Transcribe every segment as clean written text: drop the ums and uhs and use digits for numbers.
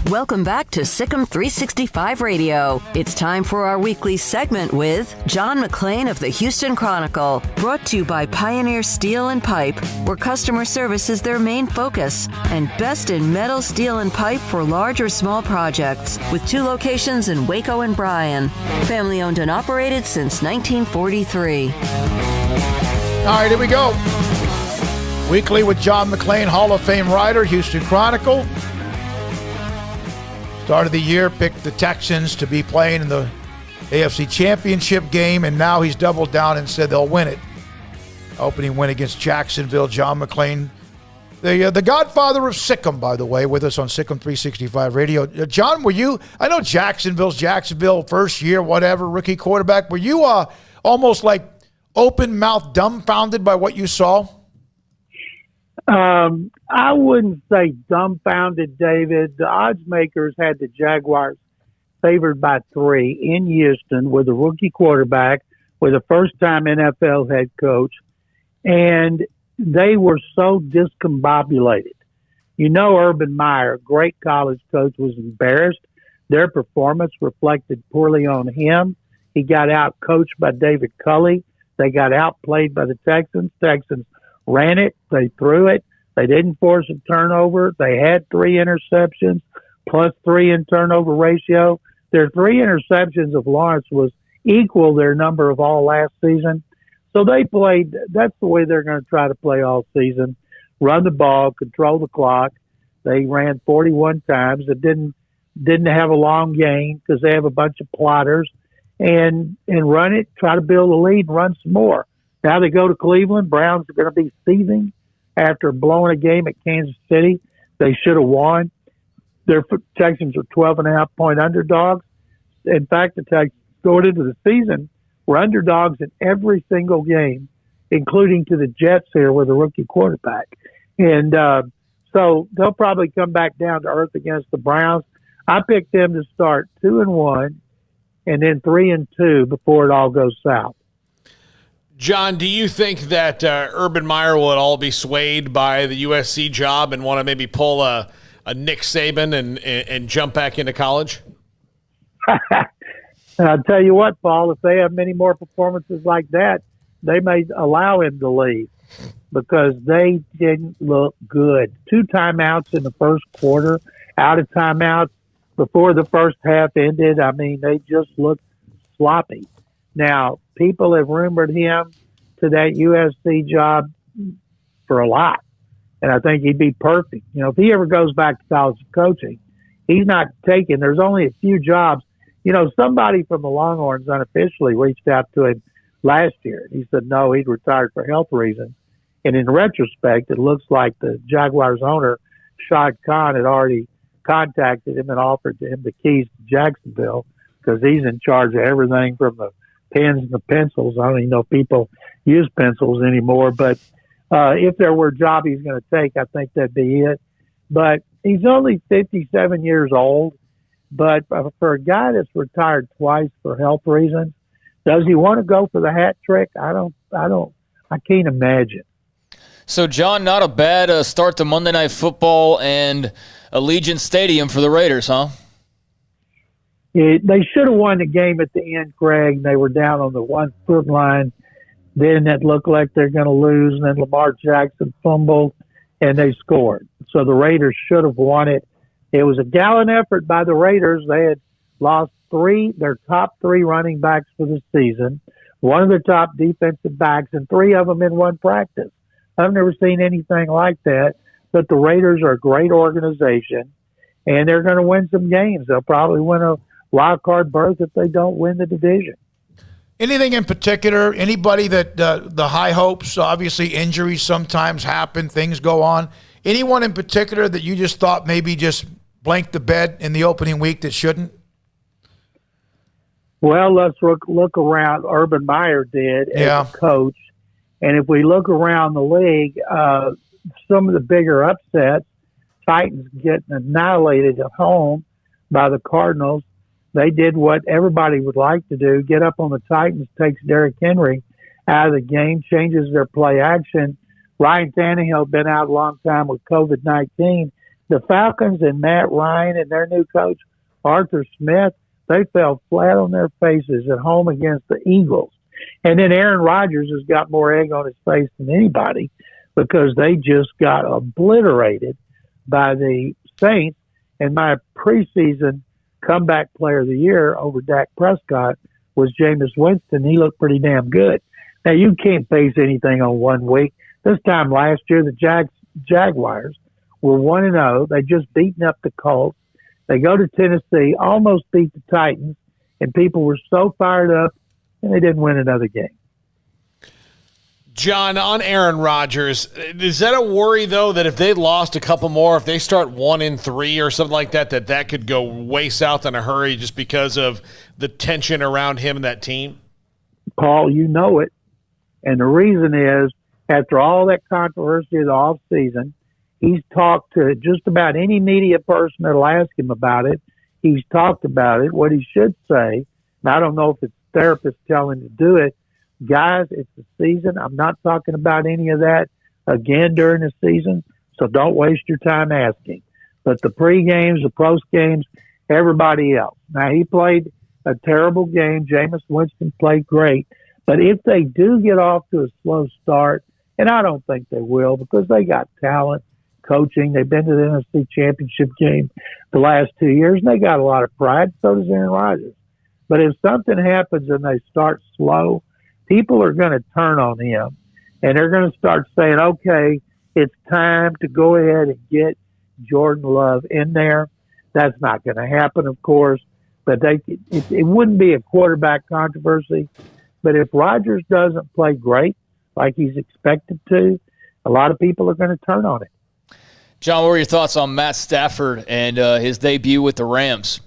Welcome back to Sikkim 365 Radio. It's time for our weekly segment with John McClain of the Houston Chronicle, brought to you by Pioneer Steel and Pipe, where customer service is their main focus, and best in metal, steel, and pipe for large or small projects, with 2 locations in Waco and Bryan. Family owned and operated since 1943. All right, here we go. Weekly with John McClain, Hall of Fame writer, Houston Chronicle. Start of the year, picked the Texans to be playing in the AFC Championship game, and now he's doubled down and said they'll win it. Opening win against Jacksonville. John McClain, the godfather of Sikkim, by the way, with us on Sikkim 365 Radio. John, were you, I know Jacksonville, first year, whatever, rookie quarterback. Were you almost like open-mouthed, dumbfounded by what you saw? I wouldn't say dumbfounded, David. The odds makers had the Jaguars favored by 3 in Houston with a rookie quarterback, with a first-time NFL head coach, and they were so discombobulated. You know, Urban Meyer, great college coach, was embarrassed. Their performance reflected poorly on him. He got out-coached by David Culley. They got outplayed by the Texans. Texans ran it. They threw it. They didn't force a turnover. They had 3 interceptions, plus 3 in turnover ratio. Their 3 interceptions of Lawrence was equal their number of all last season. So they played, that's the way they're going to try to play all season. Run the ball, control the clock. They ran 41 times. It didn't have a long game because they have a bunch of plotters. And run it, try to build a lead and run some more. Now they go to Cleveland. Browns are going to be seething after blowing a game at Kansas City. They should have won. Their Texans are 12.5-point underdogs. In fact, the Texans going into the season were underdogs in every single game, including to the Jets here with a rookie quarterback. And so they'll probably come back down to earth against the Browns. I picked them to start 2-1 and then 3-2 before it all goes south. John, do you think that Urban Meyer will at all be swayed by the USC job and want to maybe pull a Nick Saban and jump back into college? I'll tell you what, Paul, if they have many more performances like that, they may allow him to leave because they didn't look good. 2 timeouts in the first quarter, out of timeouts before the first half ended. I mean, they just looked sloppy. Now, people have rumored him to that USC job for a lot, and I think he'd be perfect. You know, if he ever goes back to college coaching, he's not taking. There's only a few jobs. You know, somebody from the Longhorns unofficially reached out to him last year. He said no, he'd retired for health reasons. And in retrospect, it looks like the Jaguars owner, Shad Khan, had already contacted him and offered him the keys to Jacksonville because he's in charge of everything from the pens and the pencils. I don't even know if people use pencils anymore, but if there were a job he's going to take, I think that'd be it. But he's only 57 years old. But for a guy that's retired twice for health reasons, does he want to go for the hat trick? I can't imagine. So, John, not a bad start to Monday Night Football and Allegiant Stadium for the Raiders, huh? They should have won the game at the end, Craig. They were down on the 1-foot line. Then it looked like they're going to lose, and then Lamar Jackson fumbled, and they scored. So the Raiders should have won it. It was a gallant effort by the Raiders. They had lost their top 3 running backs for the season, one of their top defensive backs, and 3 of them in one practice. I've never seen anything like that, but the Raiders are a great organization, and they're going to win some games. They'll probably win a wild card berth if they don't win the division. Anything in particular, anybody that the high hopes, obviously injuries sometimes happen, things go on. Anyone in particular that you just thought maybe just blanked the bed in the opening week that shouldn't? Well, let's look around. Urban Meyer did as a coach. And if we look around the league, some of the bigger upsets, Titans getting annihilated at home by the Cardinals. They did what everybody would like to do, get up on the Titans, takes Derrick Henry out of the game, changes their play action. Ryan Tannehill been out a long time with COVID-19. The Falcons and Matt Ryan and their new coach, Arthur Smith, they fell flat on their faces at home against the Eagles. And then Aaron Rodgers has got more egg on his face than anybody because they just got obliterated by the Saints. And my preseason comeback player of the year over Dak Prescott was Jameis Winston. He looked pretty damn good. Now, you can't base anything on 1 week. This time last year, the Jaguars were 1-0. They just beaten up the Colts. They go to Tennessee, almost beat the Titans, and people were so fired up, and they didn't win another game. John, on Aaron Rodgers, is that a worry, though, that if they lost a couple more, if they start 1-3 or something like that, that could go way south in a hurry just because of the tension around him and that team? Paul, you know it. And the reason is, after all that controversy of the offseason, he's talked to just about any media person that'll ask him about it. He's talked about it, what he should say. And I don't know if it's therapist telling him to do it. Guys, it's the season. I'm not talking about any of that again during the season, so don't waste your time asking. But the pre-games, the post-games, everybody else. Now, he played a terrible game. Jameis Winston played great. But if they do get off to a slow start, and I don't think they will because they got talent, coaching. They've been to the NFC Championship game the last 2 years, and they got a lot of pride. So does Aaron Rodgers. But if something happens and they start slow, people are going to turn on him, and they're going to start saying, okay, it's time to go ahead and get Jordan Love in there. That's not going to happen, of course, but it wouldn't be a quarterback controversy. But if Rodgers doesn't play great like he's expected to, a lot of people are going to turn on it. John, what were your thoughts on Matt Stafford and his debut with the Rams?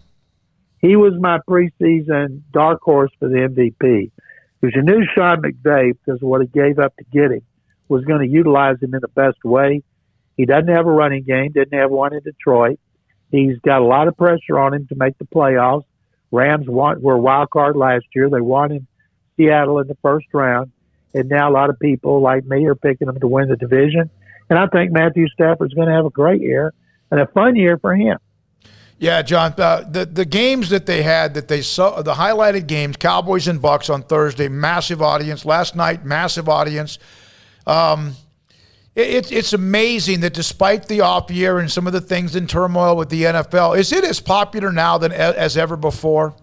He was my preseason dark horse for the MVP. Because you knew Sean McVay, because of what he gave up to get him, was going to utilize him in the best way. He doesn't have a running game, didn't have one in Detroit. He's got a lot of pressure on him to make the playoffs. Rams were a wild card last year. They won in Seattle in the first round. And now a lot of people like me are picking them to win the division. And I think Matthew Stafford's going to have a great year and a fun year for him. Yeah, John, the games that they had, that they saw, the highlighted games, Cowboys and Bucks on Thursday, massive audience. Last night, massive audience. It's amazing that despite the off year and some of the things in turmoil with the NFL, is it as popular now than as ever before?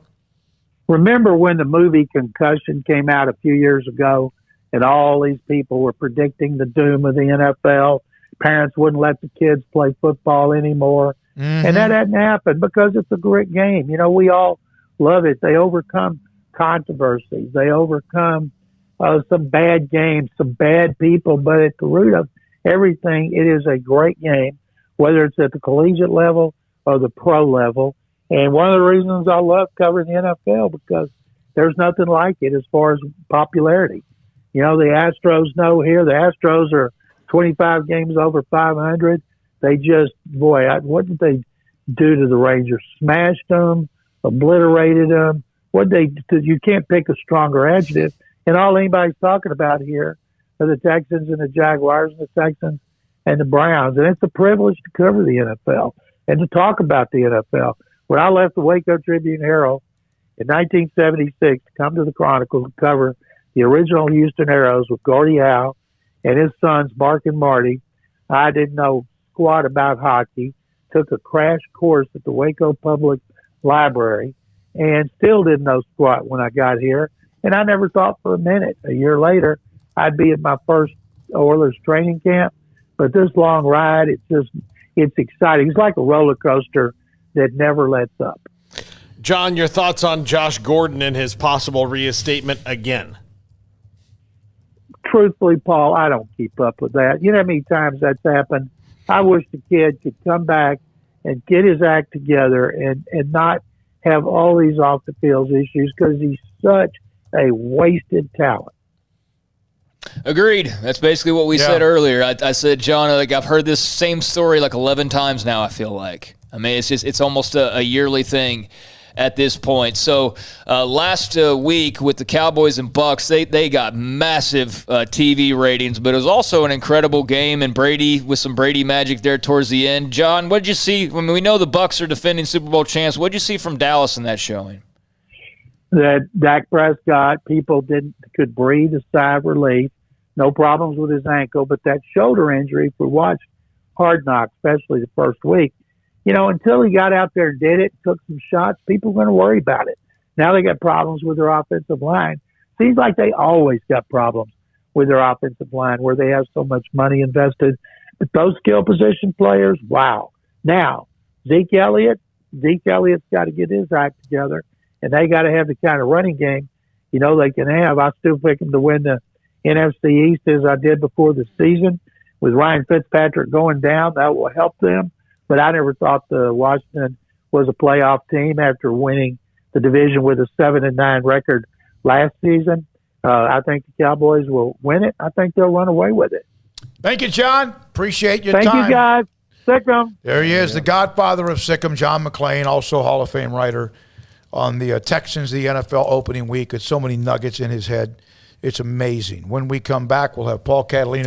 Remember when the movie Concussion came out a few years ago and all these people were predicting the doom of the NFL? Parents wouldn't let the kids play football anymore. Mm-hmm. And that hadn't happened because it's a great game. You know, we all love it. They overcome controversies. They overcome some bad games, some bad people. But at the root of everything, it is a great game, whether it's at the collegiate level or the pro level. And one of the reasons I love covering the NFL because there's nothing like it as far as popularity. You know, the Astros know here. The Astros are 25 games over 500. They just, what did they do to the Rangers? Smashed them, obliterated them. You can't pick a stronger adjective. And all anybody's talking about here are the Texans and the Jaguars and the Texans and the Browns. And it's a privilege to cover the NFL and to talk about the NFL. When I left the Waco Tribune-Herald in 1976 to come to the Chronicle to cover the original Houston Aeros with Gordie Howe and his sons, Mark and Marty, I didn't know squat about hockey, took a crash course at the Waco Public Library, and still didn't know squat when I got here. And I never thought for a minute, a year later, I'd be at my first Oilers training camp. But this long ride, it's exciting. It's like a roller coaster that never lets up. John, your thoughts on Josh Gordon and his possible reinstatement again? Truthfully, Paul, I don't keep up with that. You know how many times that's happened? I wish the kid could come back and get his act together and not have all these off-the-field issues because he's such a wasted talent. Agreed. That's basically what we said earlier. I said, John, I've heard this same story 11 times now, I feel like. I mean, it's almost a yearly thing. at this point. So last week with the Cowboys and Bucks, they got massive TV ratings, but it was also an incredible game, and Brady with some Brady magic there towards the end. John, what did you see? I mean, we know the Bucks are defending Super Bowl champs. What did you see from Dallas in that showing? That Dak Prescott, people could breathe a sigh of relief. No problems with his ankle, but that shoulder injury, if we watched Hard Knocks, especially the first week, until he got out there and did it, took some shots, people were going to worry about it. Now they got problems with their offensive line. Seems like they always got problems with their offensive line where they have so much money invested. But those skill position players, wow. Now, Zeke Elliott's got to get his act together, and they got to have the kind of running game, they can have. I still pick them to win the NFC East as I did before the season. With Ryan Fitzpatrick going down, that will help them. But I never thought the Washington was a playoff team after winning the division with a 7-9 record last season. I think the Cowboys will win it. I think they'll run away with it. Thank you, John. Appreciate your time. Thank you, guys. Sikkim. There he is, the godfather of Sikkim, John McClain, also Hall of Fame writer on the Texans, the NFL opening week. It's so many nuggets in his head. It's amazing. When we come back, we'll have Paul Catalina.